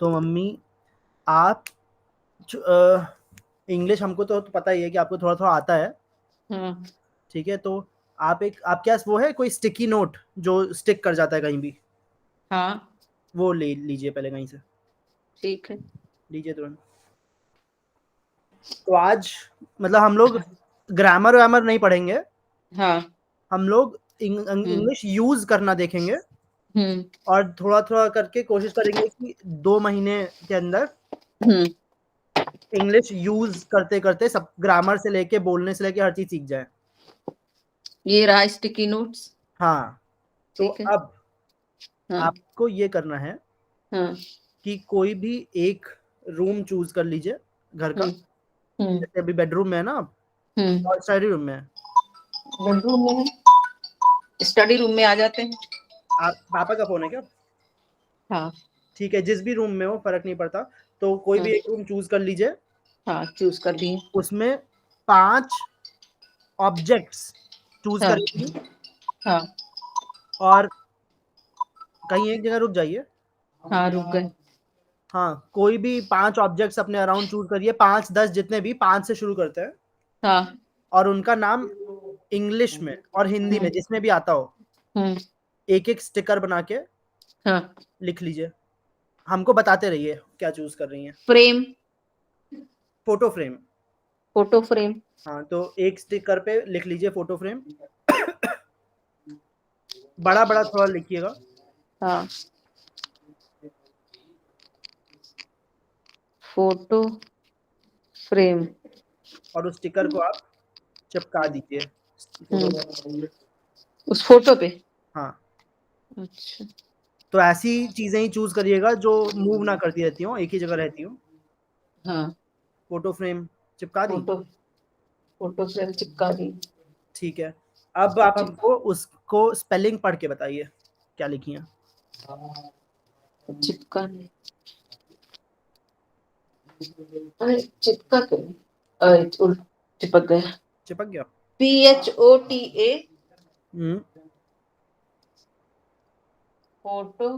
तो मम्मी आप इंग्लिश हमको तो पता ही है कि आपको थोड़ा थोड़ा आता है, हाँ ठीक है। तो आपके पास वो है कोई स्टिकी नोट जो स्टिक कर जाता है कहीं भी, हाँ वो ले लीजिए पहले कहीं से, ठीक है। लीजिए तुरंत। तो आज मतलब हम लोग ग्रामर वैमर नहीं पढ़ेंगे, हाँ। हम लोग हम्म इंग्लिश यूज करना देखेंगे, हम्म और थोड़ा थोड़ा करके कोशिश करेंगे कि 2 महीने के अंदर हम्म। इंग्लिश यूज करते करते सब ग्रामर से लेके बोलने से लेके हर चीज सीख जाए। ये रहा स्टिकी नोट्स। हाँ। तो ठीक है। अब हाँ आपको ये करना है हाँ। कि कोई भी एक रूम चूज कर लीजिए घर का। हम्म हम्म जैसे अभी बेडरूम में है ना आप, हम्म। और स्टडी रूम में है। बेडरूम में है, स्टडी रूम में आ जाते हैं। आप पापा का फोन है क्या? हाँ। ठीक है, जिस भी रूम में हो फर्क नहीं पड़ता। तो कोई हाँ भी एक रूम चूज कर लीजिए, हाँ चूज कर दिए। उसमें 5 ऑब्जेक्ट्स चूज हाँ करेंगी, हाँ और कहीं एक जगह रुक जाइए। हाँ रुक गए। हाँ, कोई भी 5 ऑब्जेक्ट्स अपने अराउंड चूज करिए, 5 10 जितने भी, 5 से शुरू करते हैं, हाँ। और उनका नाम इंग्लिश में और हिंदी में हम्म जिसमें भी आता हो हम्म। एक एक स्टिकर बना के हाँ। लिख लीजिए। हमको बताते रहिए क्या चूज कर रही हैं। Frame. Photo frame. Photo frame. हाँ, तो एक स्टिकर पे लिख लीजिए फोटो फ्रेम। बड़ा बड़ा थोड़ा लिखिएगा। हाँ। Photo frame. और उस स्टिकर को आप चिपका दीजिए फोटो पे। उस फोटो पे। हाँ, अच्छा। तो ऐसी चीजें ही चूज करिएगा जो मूव ना करती रहती हो, एक ही जगह रहती हो। हाँ। फोटो फ्रेम चिपका दी। फोटो फोटो फ्रेम चिपका दी। ठीक है। अब आप चिप हमको उसको स्पेलिंग पढ़ के बताइए क्या लिखी है। चिपका नहीं। अरे चिपका क्यों नहीं? अरे चिपक गया। चिपक गया। PHOTA। हम्म। Photo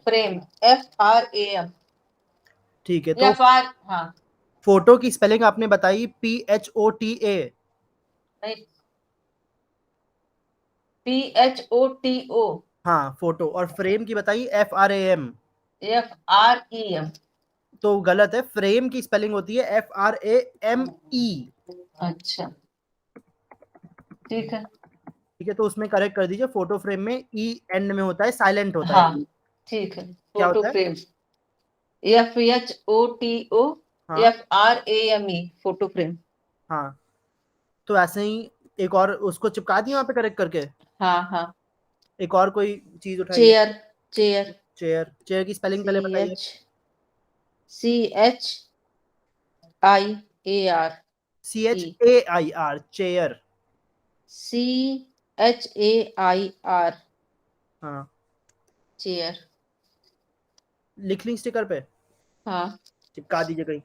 frame. FRAM। ठीक है, या तो फार हाँ। फोटो की स्पेलिंग आपने बताई PHOTA। नहीं, PHOTO। हाँ, फोटो, और फ्रेम की बताई FRAM। FREM। तो गलत है, फ्रेम की स्पेलिंग होती है FRAME। अच्छा ठीक है। ठीक है, तो उसमें करेक्ट कर दीजिए। फोटो फ्रेम में ई एंड में होता है, साइलेंट होता है। हाँ ठीक है। क्या फोटो होता है? फ्रेम। FHOTO। हाँ FRAME। Photo frame. हाँ। तो ऐसे ही एक और उसको चिपका दिए वहां पे करेक्ट करके। हाँ हाँ। एक और कोई चीज उठाइए। चेयर। चेयर। चेयर। चेयर की स्पेलिंग सी पहले बताइए। H CHIAR। ई CHAIR, चेयर। CHAIR। हाँ, चेयर। लिख ली स्टिकर पे, हाँ। चिपका दीजिए कहीं।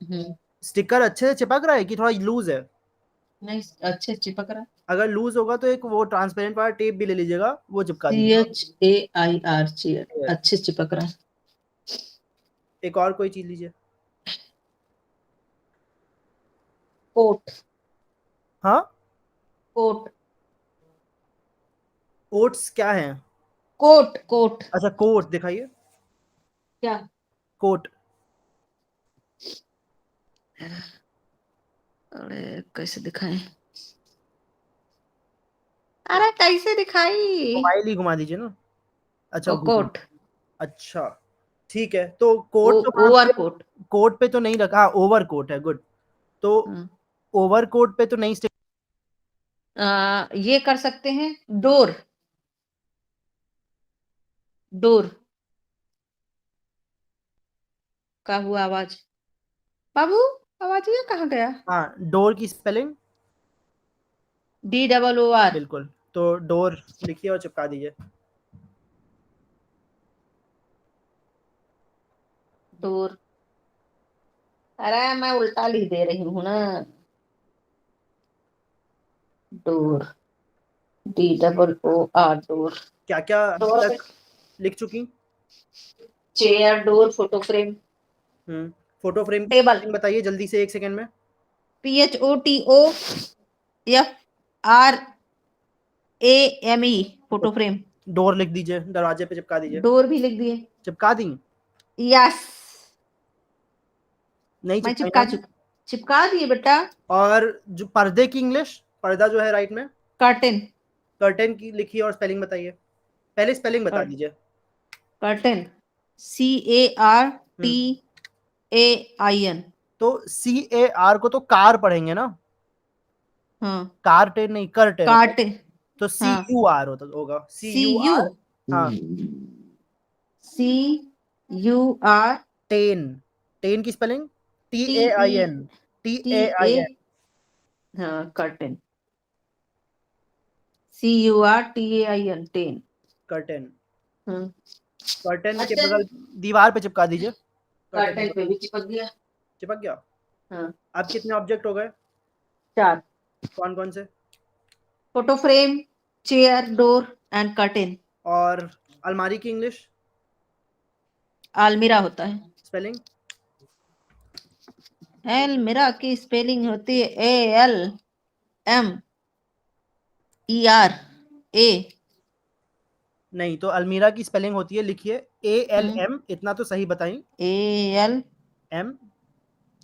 हम्म। स्टिकर अच्छे से चिपक रहा है कि थोड़ा लूज है? नहीं अच्छे चिपक रहा। अगर लूज होगा तो एक वो ट्रांसपेरेंट वाला टेप भी ले लीजिएगा, वो चिपका दीजिएगा। CHAIR। चेयर। Chair। अच्छे चिपक रहा। एक और कोई चीज लीजिए। कोट। हाँ, कोट। ओट्स क्या है? Coat coat. अच्छा, कोट दिखाइए। क्या? कोट। अरे कैसे दिखाएं? अरे कैसे दिखाई? मोबाइल ही घुमा दीजिए ना। अच्छा, घुमा। कोट। अच्छा, ठीक है, तो कोट तो वहां ओवर पे कोट। कोट पे तो नहीं रखा। हाँ, ओवर कोट है, गुड। तो हाँ। ओवर कोट पे तो नहीं स्टिक। ये कर सकते हैं। डोर। डोर का हुआ आवाज। बाबू आवाज ये कहाँ गया? हाँ, डोर की स्पेलिंग। DOOR। बिल्कुल। तो डोर लिखिए और चिपका दीजिए। डोर। अरे मैं उल्टा लिख दे रही हूँ ना। डोर। DOOR door. क्या क्या अभी डोर। तक लिख चुकी? Chair, door, photo frame, photo frame की टेबल। spelling बताइए जल्दी से 1 सेकंड में। PHOTOFRAME, photo frame. डोर लिख दीजिए, दरवाजे पे चिपका दीजिए। डोर भी लिख दिए। चिपका दी? यस, नहीं मैं चिपकाई ना? चिपका दिए बेटा। और जो पर्दे की इंग्लिश, पर्दा जो है राइट में, कर्टेन। कर्टेन की लिखिए और स्पेलिंग बताइए। पहले स्पेलिंग बता दीजिए। Curtain, CARTAIN। तो CAR को तो कार पढ़ेंगे ना, हाँ, कारटेन नहीं, कर्टेन होता है। कार्टे। तो हाँ, CUR होगा, CU, CUR। हाँ, CUR टेन, टेन की spelling TE TAIN, TA। TAIN। हाँ, कर्टेन, CURTAIN, टेन। कर्टेन, हाँ, कर्टेन के अच्छा, बगल दीवार पे चिपका दीजिए। कर्टेन के कर्टेन पे बगल भी चिपक गया। चिपक गया। हाँ, अब कितने ऑब्जेक्ट हो गए? 4। कौन कौन से? Photo frame, chair, door and curtain. और अलमारी की इंग्लिश अलमीरा होता है। स्पेलिंग? अलमीरा की स्पेलिंग होती है ALMERA। नहीं, तो अलमीरा की स्पेलिंग होती है, लिखिए ALM, इतना तो सही बताई। ALM।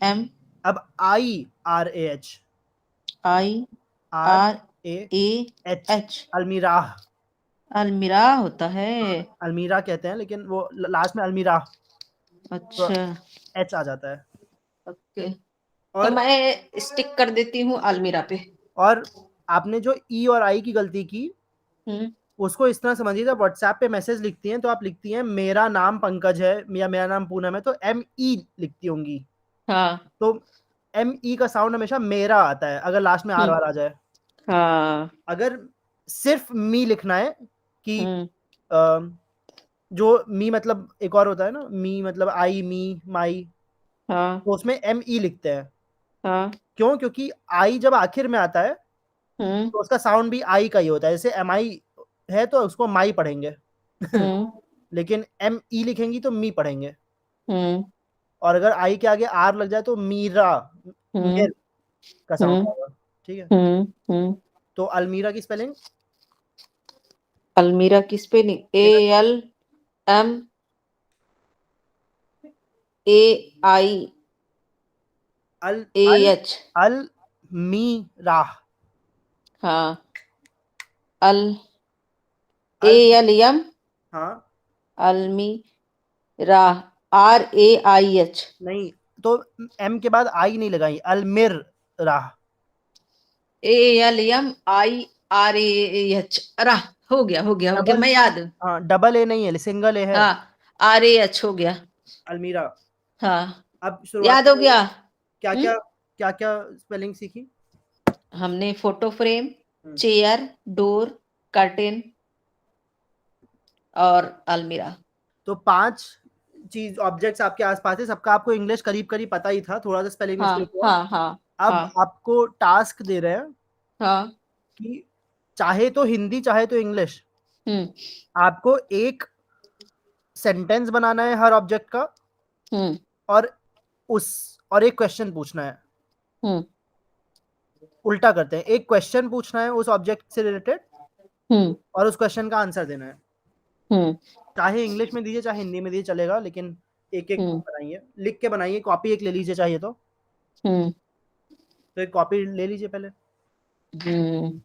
M। अब IRAH, IRAH। RAH, अलमीरा। अलमीरा होता है। अलमीरा कहते हैं लेकिन वो लास्ट में अलमीरा, तो अच्छा, H आ जाता है। ओके। तो और मैं स्टिक कर देती हूँ अलमीरा पे। और आपने जो E और I की गलती की, हम्म। उसको इस तरह समझिए, जब व्हाट्सएप पे मैसेज लिखती हैं तो आप लिखती हैं मेरा नाम पंकज है या मेरा नाम पूनम है, तो ME लिखती होंगी। हाँ। तो ME का साउंड हमेशा मेरा आता है अगर लास्ट में आर हम्म। वार आ जाए। हाँ। अगर सिर्फ मी लिखना है कि हम्म। जो मी मतलब एक और होता है ना, मी मतलब आई, मी, माई, हाँ। तो उसमें ME लिखते हैं। हाँ। क्यों? क्योंकि आई जब आखिर में आता है हम्म। तो उसका साउंड भी आई का ही होता है, जैसे MI है तो उसको माई पढ़ेंगे हम्म। लेकिन ME लिखेंगी तो मी पढ़ेंगे। हम्म। और अगर आई के आगे आर लग जाए तो मीरा, हम्म। मिर का साउंड हम्म। आएगा। ठीक है, हम्म। तो अलमीरा की स्पेलिंग? अलमीरा की स्पेलिंग ALMAIAH। अल अल अल मी राह, हाँ, अल अल, ALM हाँ, अलमीरा RAIH। नहीं, तो M के बाद आई नहीं लगाई, अलमिर राह। ALMIRAH। अरा, हो गया, डबल, मैं याद। हाँ, डबल ए नहीं है, सिंगल ए है। हाँ, RH हो गया। अलमीरा। हाँ, अब शुरुआत याद हो करिए। गया। क्या हम्म। क्या, क्या क्या स्पेलिंग सीखी? हमने फोटो फ्रेम, हम्म, चेयर, डोर, कर्टेन और अलमीरा। तो 5 चीज ऑब्जेक्ट्स आपके आसपास है, सबका आपको इंग्लिश करीब करीब पता ही था, थोड़ा सा स्पेलिंग मिस्टेक हाँ, हुआ। हाँ, हाँ, अब हाँ, आपको टास्क दे रहे हैं हाँ। कि चाहे तो हिंदी चाहे तो इंग्लिश, हम्म। आपको एक सेंटेंस बनाना है हर ऑब्जेक्ट का, हम्म। और उस और एक क्वेश्चन पूछना है। हम्म। उल्टा करते हैं, एक क्वेश्चन पूछना है उस ऑब्जेक्ट से रिलेटेड हम्म। और उस क्वेश्चन का आंसर देना है। हम्म। चाहे इंग्लिश में दीजिए चाहे हिंदी में दीजिए चलेगा, लेकिन एक एक हम्म। बनाइए, लिख के बनाइए, कॉपी एक ले लीजिए चाहिए हम्म। तो एक कॉपी ले लीजिए पहले। हम्म।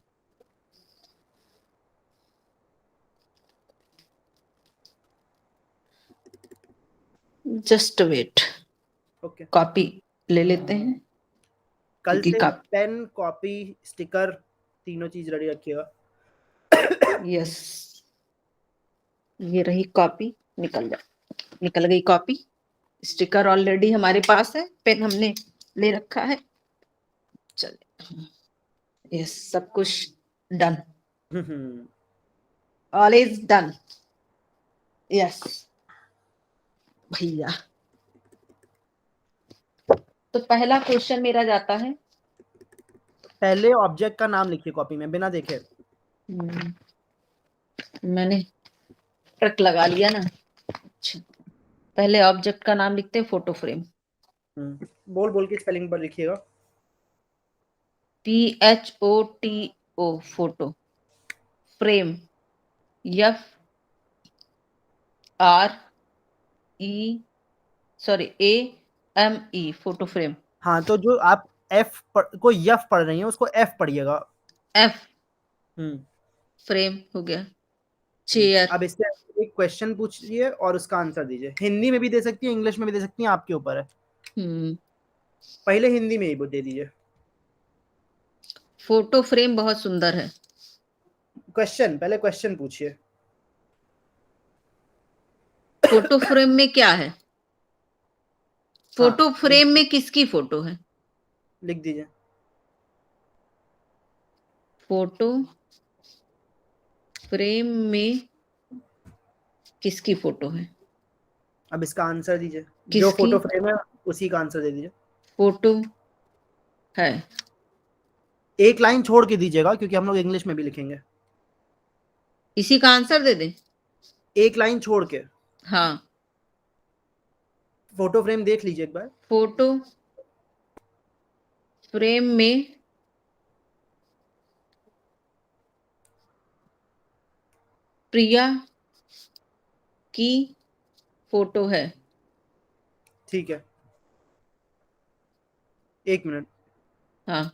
जस्ट वेट, ओके, कॉपी ले लेते हैं कल क्योंकि से कॉपी। पेन कॉपी स्टिकर तीनों चीज रेडी रखिएगा। यस, ये रही कॉपी। निकल गई कॉपी। स्टिकर ऑलरेडी हमारे पास है, पेन हमने ले रखा है। चलिए, यस, सब कुछ done. All is done. Yes भैया। तो पहला क्वेश्चन मेरा जाता है। पहले ऑब्जेक्ट का नाम लिखिए कॉपी में बिना देखे। मैंने ट्रिक लगा लिया ना। अच्छा, पहले ऑब्जेक्ट का नाम लिखते हैं, फोटो फ्रेम। बोल बोल के स्पेलिंग पर लिखिएगा। PHOTO, photo. Frame, FREAME, photo frame. हाँ, तो जो आप को यफ पढ़ रही हैं उसको एफ पढ़िएगा। F, हम्म फ्रेम हो गया। चेयर। अब इससे एक क्वेश्चन पूछिए और उसका आंसर दीजिए। हिंदी में भी दे सकती है, इंग्लिश में भी दे सकती हैं, आपके ऊपर है। पहले हिंदी में ही दे दीजिए। फोटो फ्रेम बहुत सुंदर है। पहले क्वेश्चन पूछिए। फोटो फ्रेम में क्या है? हाँ, फोटो फ्रेम में किसकी फोटो है? लिख दीजिए। फोटो फ्रेम में किसकी फोटो है? अब इसका आंसर दीजिए। जो किसकी फोटो फ्रेम है उसी का आंसर दे दीजिए। फोटो है? एक लाइन छोड़ के दीजिएगा क्योंकि हम लोग इंग्लिश में भी लिखेंगे। इसी का आंसर दे दे। एक लाइन छोड़ के। हाँ, फोटो फ्रेम देख लीजिए एक बार। फोटो फ्रेम में प्रिया की फोटो है। ठीक है, एक मिनट। हाँ,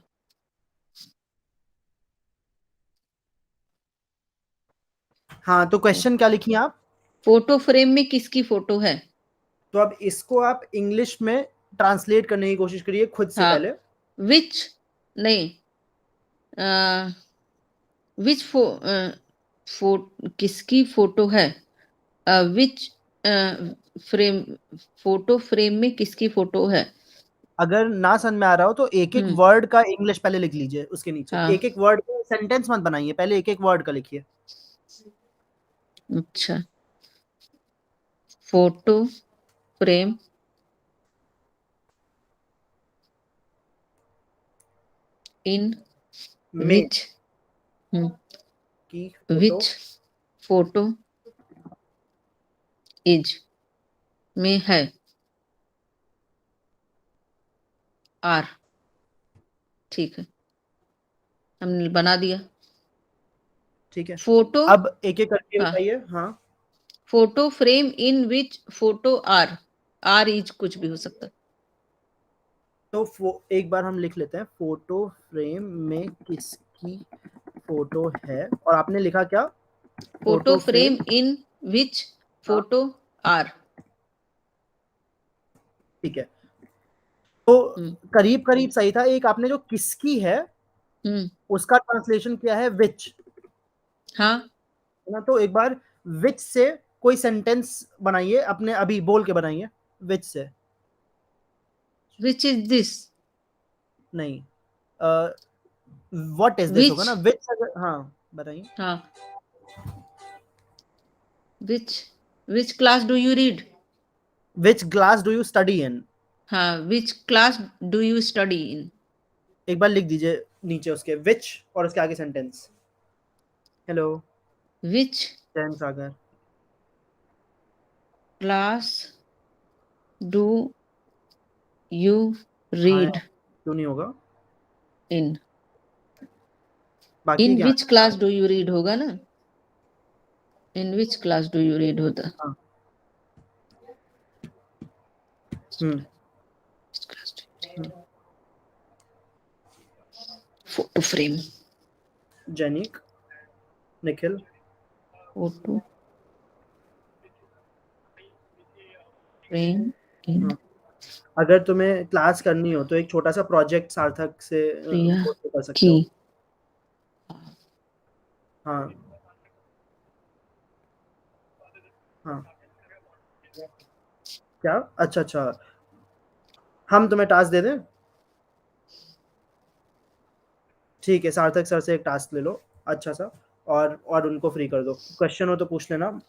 हाँ, तो क्वेश्चन क्या लिखी आप? फोटो फ्रेम में किसकी फोटो है? तो अब इसको आप इंग्लिश में ट्रांसलेट करने की कोशिश करिए खुद से हाँ, पहले। विच नहीं, विच किसकी फोटो है? विच फ्रेम, फोटो फ्रेम में किसकी फोटो है? अगर ना समझ में आ रहा हो तो एक एक हम्म। वर्ड का इंग्लिश पहले लिख लीजिए, उसके नीचे हाँ, एक एक वर्ड का सेंटेंस मत बनाइए, पहले एक एक वर्ड का लिखिए। अच्छा। फोटो फ्रेम इन में विच की फोटो विच फोटो इज में है आर। ठीक है, हमने बना दिया। ठीक है, फोटो, अब एक एक करके हाँ, बताइए। हाँ, photo frame in which photo are. Are is कुछ भी हो सकता है। तो एक बार हम लिख लेते हैं, फोटो फ्रेम में किसकी फोटो है, और आपने लिखा क्या? Photo photo frame. Frame in which हाँ, फोटो आर। ठीक है, तो हम्म। करीब करीब सही था। एक आपने जो किसकी है हम्म। उसका ट्रांसलेशन किया है विच, हाँ, है ना? तो एक बार विच से कोई सेंटेंस बनाइए, अपने अभी बोल के बनाइए विच से। Which is this. नहीं, व्हाट इज दिस होगा विच, ना, विच अगर, हाँ बताइए। हाँ, which which class do you read. Which class do you study in. हाँ, which class do you study in. एक बार लिख दीजिए नीचे उसके विच और उसके आगे sentence. Hello which Jain Sagar. Class do you हाँ रीड यार, क्यों नहीं होगा? इन। बाकी इन क्या? Which class do you read होगा ना। In which class do you read होता। हाँ, hmm photo frame, Jainik, Nikhil. Photo frame in हाँ, अगर तुम्हें क्लास करनी हो तो एक छोटा सा प्रोजेक्ट सार्थक से प्रिया बोल के कर सकते की। हो। हाँ, हाँ, क्या? अच्छा अच्छा, हम तुम्हें टास्क दे दें? ठीक है, सार्थक सर से एक टास्क ले लो अच्छा सा, और उनको फ्री कर दो। क्वेश्चन हो तो पूछ लेना।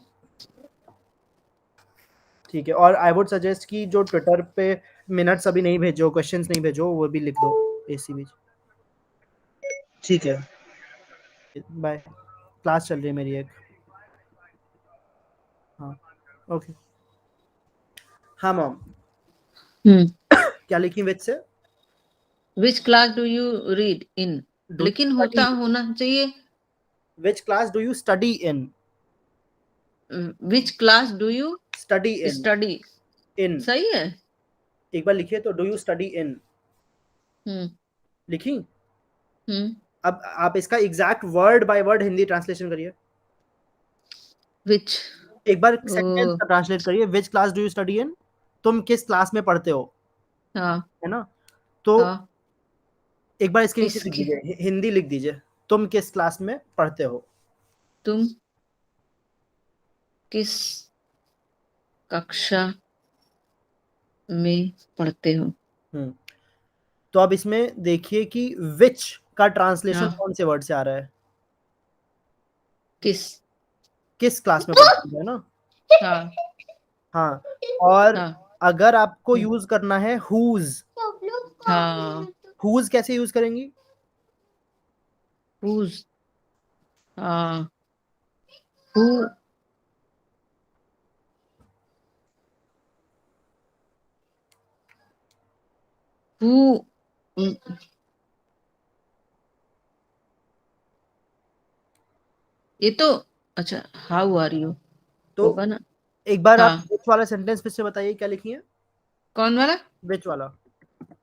ठीक है, और आई वुड सजेस्ट कि जो ट्विटर पे मिनट्स अभी नहीं भेजो, क्वेश्चंस नहीं भेजो, वो भी लिख दो इसी बीच। ठीक है, बाय। क्लास चल रही है मेरी एक। हाँ, ओके। हाँ मॉम। क्या लिखी विच से? Which class do you read in, do लेकिन स्टडी, होना चाहिए which class do you study in? Which class do you study in. Study, in सही है। एक बार लिखिए तो, do you study in hmm लिखी। हम्म अब आप इसका exact word by word Hindi translation करिए। विच, एक बार ओ सेंटेंस का ट्रांसलेट करिए, which class do you study in, तुम किस क्लास में पढ़ते हो, हाँ है ना? तो हाँ, एक बार इसके नीचे लिख किसकी, दीजिए, हिंदी लिख दीजिए, तुम किस क्लास में पढ़ते हो। तुम किस कक्षा में पढ़ते हो। हम्म तो अब इसमें देखिए कि विच का ट्रांसलेशन हाँ, कौन से वर्ड से आ रहा है? किस, किस क्लास में पढ़ते हो, है ना? हाँ हाँ, और हाँ अगर आपको यूज करना है हुज, हाँ, हुज कैसे यूज करेंगी? whose, हाँ, who, who, ये तो, अच्छा, हाउ आर यू तो होगा ना। एक बार आप हाँ, विच वाला सेंटेंस फिर से बताइए, क्या लिखी है? कौन वाला, विच वाला।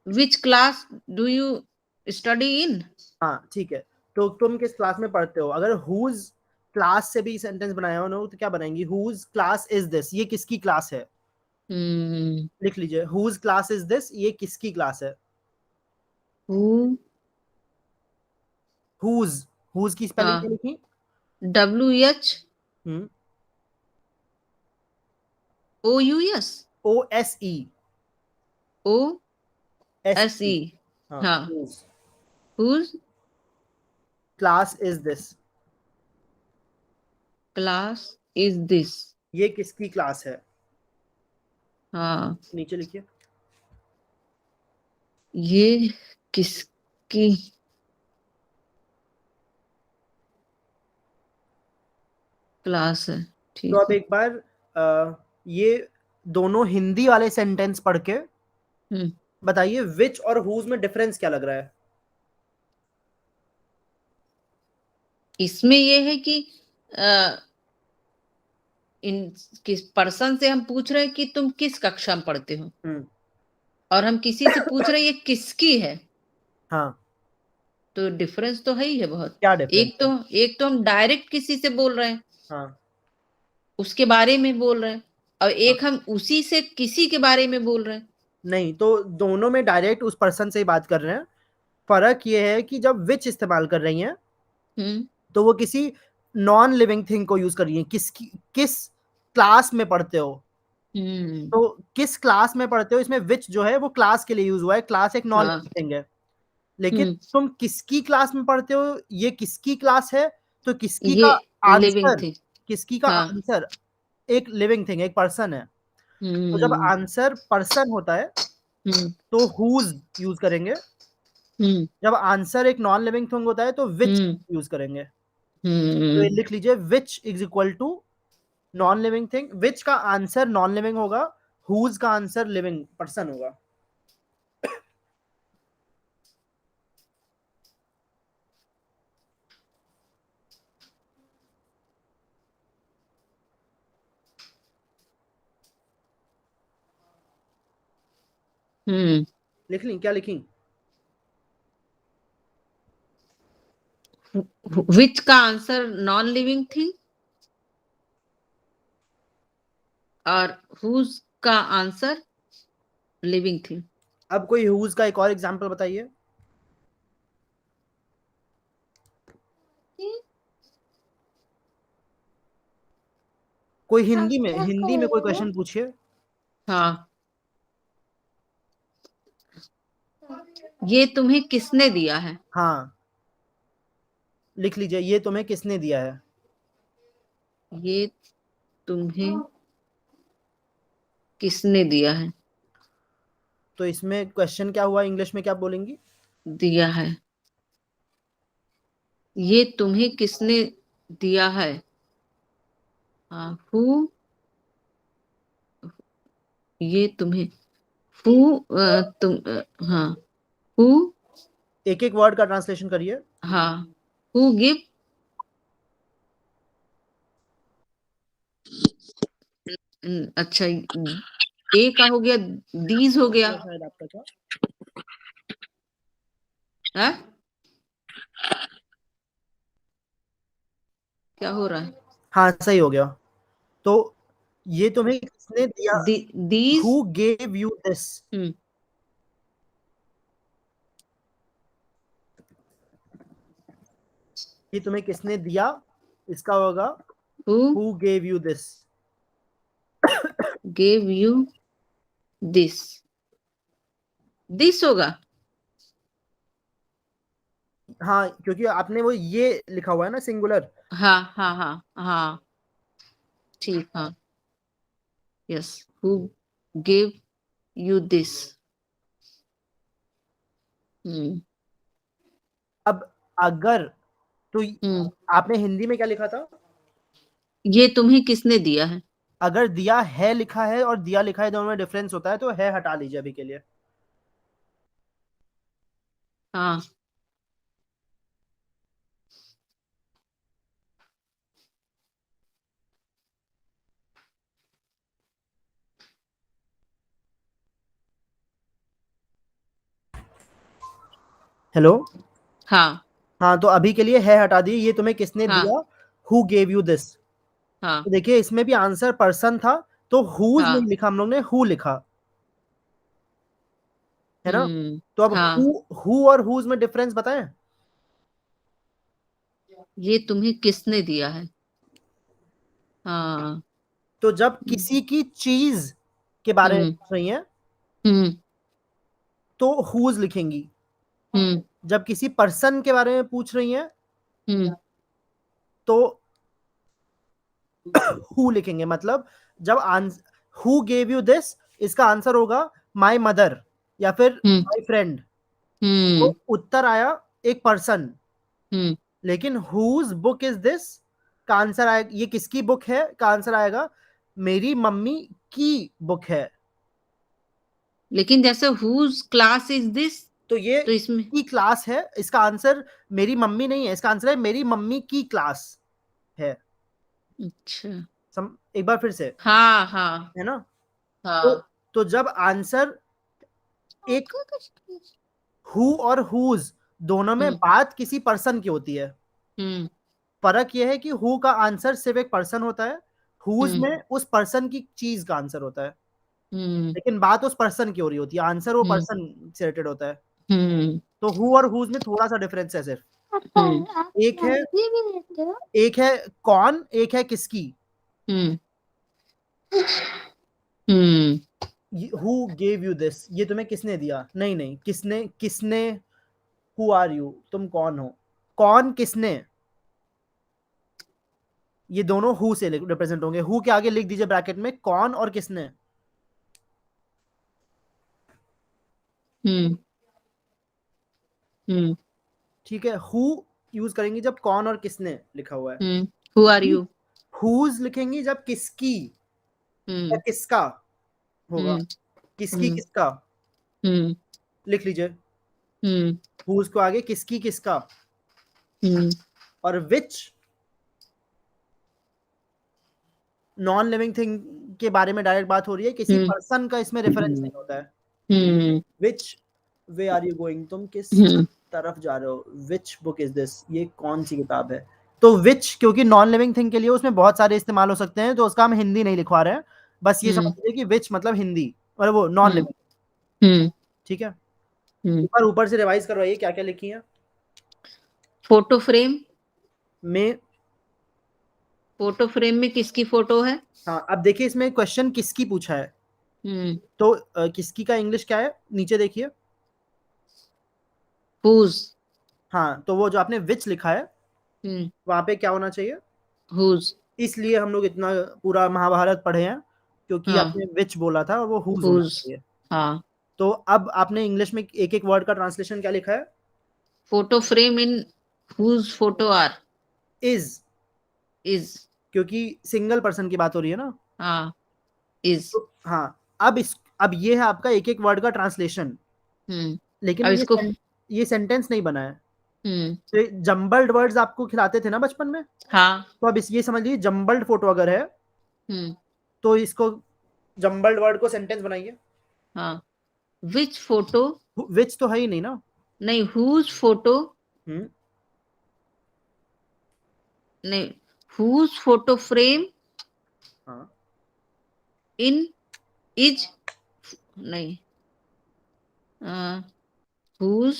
विच class do you study in. हाँ ठीक है, तो तुम किस क्लास में पढ़ते हो, अगर हुज क्लास से भी सेंटेंस बनाया हो ना, तो क्या बनाएंगी? हुज क्लास इज दिस, ये किसकी क्लास है? हम्म, लिख लीजिए, हुज क्लास इज दिस, ये किसकी क्लास है? हु, हुज, हुज की स्पेलिंग क्या हाँ, लिखी? WH हम्म OUS, O S E, S E. OSE, हाँ, हाँ, whose whose class is this, class is this, ये किसकी क्लास है? हाँ, नीचे लिखिए। ये किसकी क्लास है, तो ठीक अब है। एक बार ये दोनों हिंदी वाले सेंटेंस पढ़ के हम्म बताइए विच और हुज में डिफरेंस क्या लग रहा है? इसमें ये है कि अ, इन किस पर्सन से हम पूछ रहे हैं कि तुम किस कक्षा में पढ़ते हो, हम्म और हम किसी से पूछ रहे हैं ये किसकी है, हाँ, तो डिफरेंस तो है ही है बहुत। क्या डिफरेंस एक है? तो एक तो हम डायरेक्ट किसी से बोल रहे हैं, हाँ उसके बारे में बोल रहे हैं, और हाँ, एक हम उसी से किसी के बारे में बोल रहे हैं। नहीं तो दोनों में डायरेक्ट उस पर्सन से ही बात कर रहे हैं। फर्क ये है कि जब विच इस्तेमाल कर रही हैं हम्म तो वो किसी नॉन लिविंग थिंग को यूज कर रही हैं, किसकी, किस क्लास में पढ़ते हो। हम्म, तो किस क्लास में पढ़ते हो, इसमें विच जो है वो क्लास के लिए यूज हुआ है, क्लास एक नॉन हाँ, लिविंग थिंग है। लेकिन हम्म, तुम किसकी क्लास में पढ़ते हो, ये किसकी क्लास है, तो किसकी ये का लिविंग आंसर, थी, किसकी का हाँ, आंसर एक लिविंग थिंग, एक पर्सन है। तो जब हम्म आंसर पर्सन होता है हम्म तो हुज यूज करेंगे, हम्म जब आंसर एक नॉन लिविंग थिंग होता है तो विच हम्म यूज करेंगे। तो ये हम्म, लिख लीजिए, which is equal to non living thing, which का आंसर नॉन लिविंग होगा, हुज का आंसर लिविंग पर्सन होगा। लिख ली, क्या लिखी? विच का आंसर नॉन लिविंग थिंग, और हुज का आंसर लिविंग थिंग। अब कोई हुज का एक और एग्जांपल बताइए। कोई हिंदी में कोई क्वेश्चन पूछिए। हाँ, ये तुम्हें किसने दिया है, हाँ, लिख लीजिए, ये तुम्हें किसने दिया है। ये तुम्हें किसने दिया है, तो इसमें क्वेश्चन क्या हुआ, इंग्लिश में क्या बोलेंगी? दिया है, ये तुम्हें किसने दिया है, हाँ, हु ये तुम्हें हु तुम हाँ हु एक एक वर्ड का ट्रांसलेशन करिए। हाँ हु गिव अच्छा ए का हो गया दीज हो गया शायद आपका क्या है क्या हो रहा है हाँ सही हो गया। तो ये तुम्हें किसने दिया? These who gave you this? ये तुम्हें किसने दिया, इसका होगा who gave you this. Gave you this this होगा हाँ क्योंकि आपने वो ये लिखा हुआ है ना सिंगुलर। हाँ हाँ हाँ हाँ ठीक हाँ yes who gave you this अब अगर तो आपने हिंदी में क्या लिखा था? ये तुम्हें किसने दिया है अगर दिया है लिखा है और दिया लिखा है दोनों में डिफरेंस होता है तो है हटा लीजिए अभी के लिए। हाँ हेलो। हाँ हाँ तो अभी के लिए है हटा दिए। ये तुम्हें किसने हाँ दिया, हु गेव यू दिस। हाँ तो देखिए इसमें भी आंसर पर्सन था तो हुज हाँ नहीं लिखा, हम लोग ने हु लिखा है ना। तो अब हाँ हु और हुज में डिफरेंस बताएं। ये तुम्हें किसने दिया है हाँ तो जब किसी की चीज के बारे में पूछ रही हैं हम्म तो हुज लिखेंगी। जब किसी पर्सन के बारे में पूछ रही हैं तो हु लिखेंगे। मतलब जब हु गेव यू दिस, इसका आंसर होगा माय मदर या फिर माय फ्रेंड। तो उत्तर आया एक पर्सन। लेकिन हुज बुक इज दिस का आंसर आएगा, ये किसकी बुक है का आंसर आएगा मेरी मम्मी की बुक है। लेकिन जैसे हुज क्लास इज दिस तो ये तो इसमें की क्लास है, इसका आंसर मेरी मम्मी नहीं है, इसका आंसर है मेरी मम्मी की क्लास है। अच्छा एक बार फिर से, हाँ हाँ है ना। तो हाँ तो जब आंसर एक हु और हुज दोनों में बात किसी पर्सन की होती है। फर्क यह है कि हु का आंसर सिर्फ एक पर्सन होता है, हुज में उस पर्सन की चीज का आंसर होता है। लेकिन बात उस पर्सन की हो रही होती है, आंसर वो पर्सन से रिलेटेड होता है। तो हु और हुज में थोड़ा सा डिफरेंस है सिर्फ। एक है एक है कौन, एक है किसकी। हु गेव यू दिस, ये तुम्हें किसने दिया, नहीं नहीं किसने किसने। हु आर यू, तुम कौन हो। कौन किसने, ये दोनों हु से रिप्रेजेंट होंगे। हु के आगे लिख दीजिए ब्रैकेट में कौन और किसने। ठीक है, हु यूज करेंगे जब कौन और किसने लिखा हुआ है। हु आर यू हुज लिखेंगी जब किसकी या किसका होगा। किसकी किसका लिख लीजिए, हुज को आगे किसकी किसका। और विच नॉन लिविंग थिंग के बारे में डायरेक्ट बात हो रही है, किसी पर्सन का इसमें रेफरेंस नहीं होता है। विच वे आर यू गोइंग, तुम किस तरफ जा रहे हो। विच बुक इज दिस, ये कौन सी किताब है। तो विच क्योंकि नॉन लिविंग थिंग के लिए उसमें बहुत सारे इस्तेमाल हो सकते हैं, तो उसका हम हिंदी नहीं लिखवा रहे हैं। बस ये समझ लीजिए कि विच मतलब हिंदी और वो नॉन लिविंग। ठीक है, ऊपर ऊपर से रिवाइज करवाइए क्या क्या लिखी है। फोटो फ्रेम में फोटो फ्रेम में किसकी फोटो है हाँ अब देखिए इसमें क्वेश्चन किसकी पूछा है। तो किसकी का इंग्लिश क्या है, नीचे देखिए। हुज हाँ तो वो जो आपने विच लिखा है वहां पे क्या होना चाहिए। हुज इसलिए हम लोग इतना पूरा महाभारत पढ़े हैं, क्योंकि हाँ आपने विच बोला था और वो हुज होना हुज चाहिए। हाँ तो अब आपने इंग्लिश में एक एक वर्ड का ट्रांसलेशन क्या लिखा है। Photo frame in whose photo are is, is क्योंकि सिंगल पर्सन की बात हो रही है ना। हाँ इज तो हाँ अब ये है आपका एक एक वर्ड का ट्रांसलेशन, लेकिन अब इसको ये सेंटेंस नहीं बना है। हम्म तो जम्बल्ड वर्ड्स आपको खिलाते थे ना बचपन में, हाँ तो अब ये समझ लीजिए जम्बल्ड फोटो अगर है हम्म तो इसको जम्बल्ड वर्ड को सेंटेंस बनाइए। हाँ विच फोटो, विच तो है ही नहीं ना। नहीं हुज फोटो, हम्म नहीं हुज फोटो फ्रेम हाँ इन इज, नहीं हुज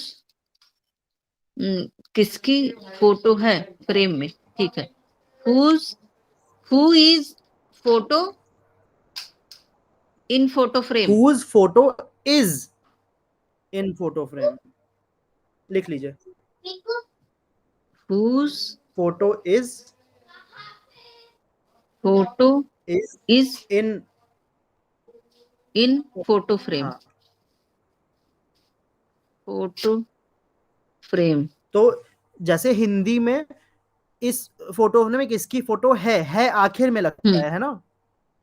किसकी फोटो है फ्रेम में, ठीक है। Whose who is photo in photo frame, whose photo is in photo frame, लिख लीजिए। Whose photo photo is is in, in photo frame, हाँ। Photo frame. तो जैसे हिंदी में इस फोटो में किसकी फोटो है आखिर में लगता है ना,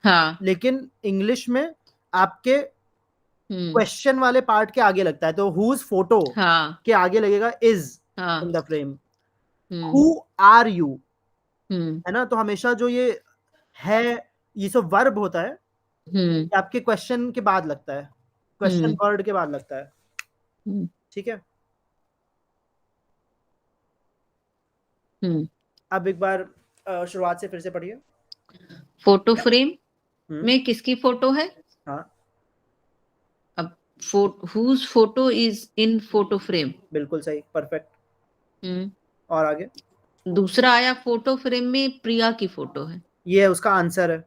हाँ लेकिन इंग्लिश में आपके हम्म क्वेश्चन वाले पार्ट के आगे लगता है, तो हुज फोटो हाँ के आगे लगेगा इज हाँ in the frame. Hmm who are you, हम्म है ना, तो हमेशा जो ये है, ये सब वर्ब होता है, हम्म ये आपके क्वेश्चन के बाद लगता है, क्वेश्चन हम्म वर्ड के बाद लगता है। हम्म ठीक है। हम्म अब एक बार शुरुआत से फिर से पढ़िए। फोटो फ्रेम हम्म में किसकी फोटो है? हाँ अब whose photo is in photo frame. बिल्कुल सही, परफेक्ट। हम्म और आगे? दूसरा आया फोटो फ्रेम में प्रिया की फोटो है। ये उसका आंसर है।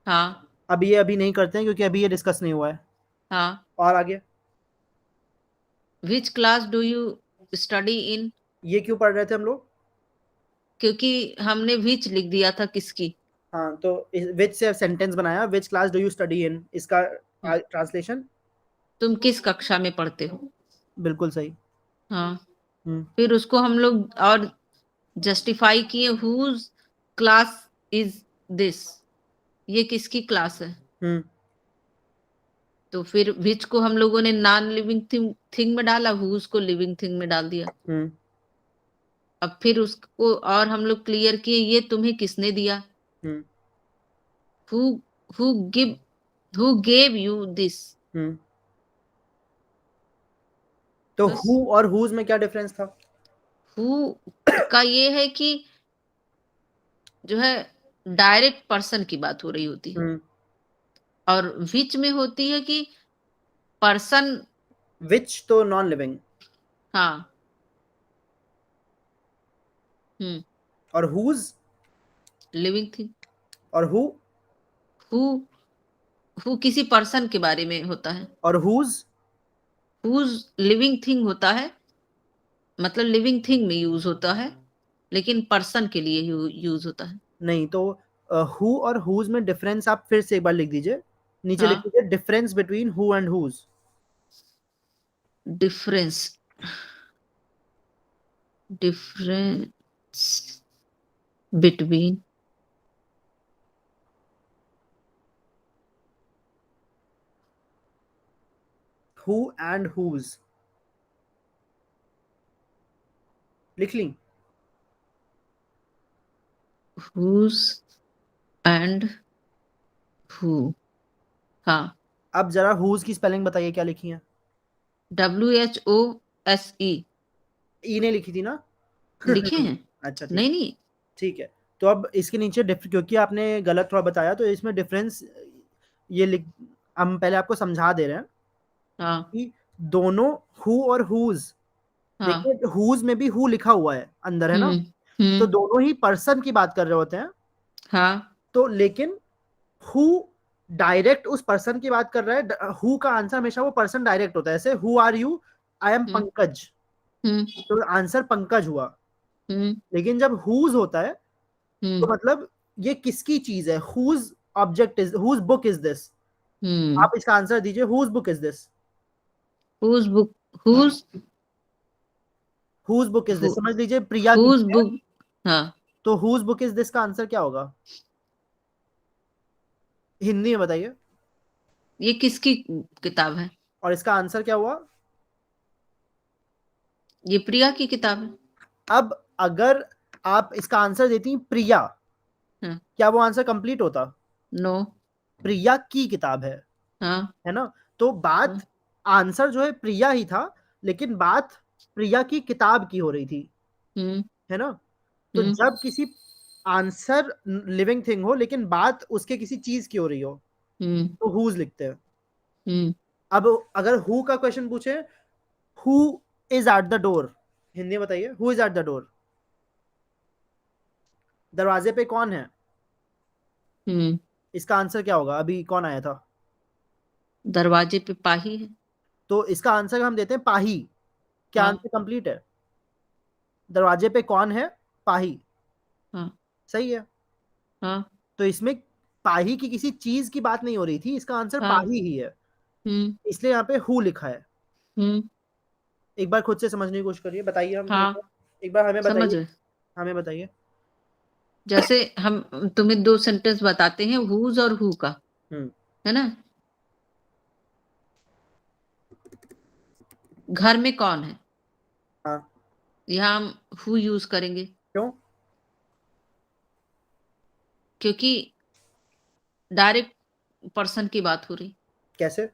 हाँ अब ये अभी नहीं करते हैं क्योंकि अभी ये डिस्कस नहीं हुआ है। हाँ और आगे? विच क्लास डू यू स्टडी इन, ये क्यों पढ़ रहे थे हम लोग? क्योंकि हमने विच लिख दिया था किसकी। हाँ, तो विच से सेंटेंस बनाया, विच क्लास डू यू स्टडी इन, इसका ट्रांसलेशन? तुम किस कक्षा में पढ़ते हो। बिल्कुल सही। हाँ हम्म फिर उसको हम लोग और जस्टिफाई किए, हुज क्लास इज दिस, ये किसकी क्लास है। हम्म तो फिर विच को हम लोगों ने नॉन लिविंग थिंग में डाला, हुज को लिविंग थिंग में डाल दिया। हम्म अब फिर उसको और हम लोग क्लियर किए, ये तुम्हें किसने दिया, hmm who who give who gave you this. हम्म तो बस हु और हुज में क्या डिफरेंस था? हु का ये है कि जो है डायरेक्ट पर्सन की बात हो रही होती है, हम्म और विच में होती है कि पर्सन, विच तो नॉन लिविंग, हाँ हम्म और हुज लिविंग थिंग। और हु हु किसी पर्सन के बारे में होता है, और हुज हुज लिविंग थिंग होता है, मतलब लिविंग थिंग में यूज होता है, लेकिन पर्सन के लिए यूज होता है। नहीं, तो हु और हुज में डिफरेंस आप फिर से एक बार लिख दीजिए, नीचे लिख हाँ दीजिए difference between who and whose. Difference, difference between who and whose लिख ली? हुज एंड हु, हाँ अब जरा हुज की स्पेलिंग बताइए क्या लिखी है? WHOSE ई ने लिखी थी ना? लिखे हैं। अच्छा ठीक नहीं है। नहीं ठीक है, तो अब इसके नीचे क्योंकि आपने गलत थोड़ा बताया तो इसमें डिफरेंस ये लिख, हम पहले आपको समझा दे रहे हैं हाँ कि दोनों हु और हुज, हाँ देखिए हुज में भी हु लिखा हुआ है अंदर, है ना, हम्म तो हम्म दोनों ही पर्सन की बात कर रहे होते हैं। हाँ तो लेकिन हु डायरेक्ट उस पर्सन की बात कर रहा है, हु का आंसर हमेशा वो पर्सन डायरेक्ट होता है, जैसे who are you, I am hmm Pankaj, हम्म तो आंसर पंकज हुआ। हम्म लेकिन जब हुज होता है तो हम्म मतलब ये किसकी चीज है, whose object is, whose book is this, हम्म आप इसका आंसर दीजिए, whose book is this, whose book, whose whose book is this, समझ लीजिए प्रिया की हुज बुक है, बुक, हाँ तो हुज बुक इज दिस का आंसर क्या होगा? हिंदी में बताइए। ये किसकी किताब है? और इसका आंसर क्या हुआ? ये प्रिया की किताब है। अब अगर आप इसका आंसर देती प्रिया, हाँ। क्या वो आंसर कंप्लीट होता? नो। प्रिया की किताब हाँ। है ना? तो बात, हाँ। आंसर जो है प्रिया ही था, लेकिन बात प्रिया की किताब की हो रही थी, हम्म। है ना? तो हम्म। जब किसी आंसर लिविंग थिंग हो लेकिन बात उसके किसी चीज की हो रही हो, हम्म। तो हुज लिखते हैं। हम्म। अब अगर हु का क्वेश्चन पूछे, who is at the door, Hindi में बताइए, who is at the door, दरवाजे पे कौन है? हम्म। इसका आंसर क्या होगा? अभी कौन आया था? दरवाजे पे पाही है। तो इसका आंसर हम देते हैं पाही। क्या हाँ। आंसर कंप्लीट है? दरवाजे पे कौन है? पाही। हाँ। सही है। हाँ। तो इसमें पाही की किसी चीज की बात नहीं हो रही थी, इसका आंसर हाँ। पाही ही है, हम्म। इसलिए यहाँ पे हु लिखा है। हम्म। एक बार खुद से समझने की कोशिश करिए, बताइए हम हाँ, एक बार हमें समझ बताइए, गए। हमें बताइए। जैसे हम तुम्हें दो सेंटेंस बताते हैं, हुज और हु का, हम्म। है ना? घर में कौन है? हाँ। यहाँ हम हु यूज करेंगे, क्यों? क्योंकि डायरेक्ट पर्सन की बात हो रही। कैसे?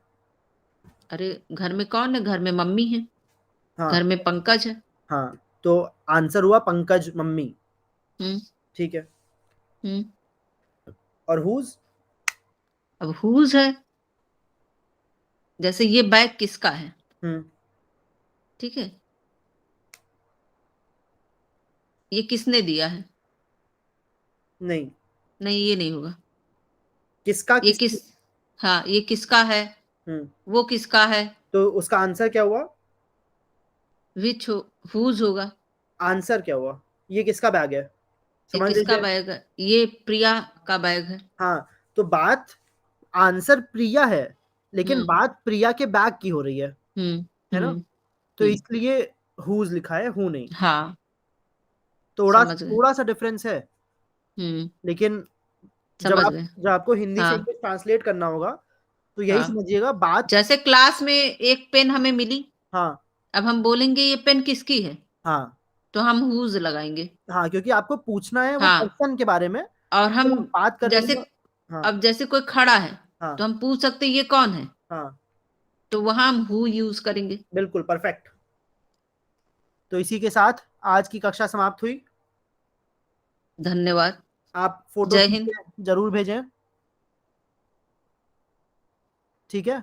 अरे, घर में कौन है? घर में मम्मी है, घर हाँ। में पंकज है। हाँ, तो आंसर हुआ पंकज मम्मी। हम्म। ठीक है। हम्म। और हुज? अब हुज है, जैसे ये बैग किसका है? हम्म। ठीक है, ये किसने दिया है? नहीं, नहीं, ये नहीं होगा। किसका ये किस? किस, हाँ, ये किसका है? हम्म। वो किसका है? तो उसका आंसर क्या हुआ? विच हुज होगा। आंसर क्या हुआ? ये किसका बैग है? ये समझ किसका लीजिए। बैग है? ये प्रिया का बैग है। हाँ, तो बात, आंसर प्रिया है, लेकिन हम्म। बात प्रिया के बैग की हो रही हम्म। है ना? हम्म। तो हम्म। इसलिए हुज लिखा है, हु नहीं। हाँ, थोड़ा समझ गए। थोड़ा सा डिफरेंस है, हम्म। लेकिन समझ गए। जब आपको हिंदी से हाँ। इंग्लिश ट्रांसलेट करना होगा, तो यही हाँ, समझिएगा बात। जैसे क्लास में एक पेन हमें मिली, हाँ। अब हम बोलेंगे ये पेन किसकी है, हाँ। तो हम हुज लगाएंगे। हाँ, क्योंकि आपको पूछना है वो हाँ, पर्सन के बारे में, और हम तो हम बात कर रहे जैसे, हैं। हाँ। अब जैसे कोई खड़ा है, हाँ। तो हम पूछ सकते हैं ये कौन है, हाँ, तो वहां हम हु यूज करेंगे। बिल्कुल परफेक्ट। तो इसी के साथ आज की कक्षा समाप्त हुई। धन्यवाद। आप फोटो जय खींच हिंद। के जरूर भेजें। ठीक है।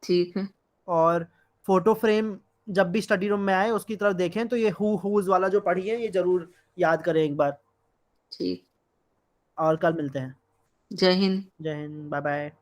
ठीक है। और फोटो फ्रेम जब भी स्टडी रूम में आए उसकी तरफ देखें, तो ये हुज वाला जो पढ़िए ये जरूर याद करें एक बार। ठीक। और कल मिलते हैं। जय हिंद। जय हिंद, बाय बाय।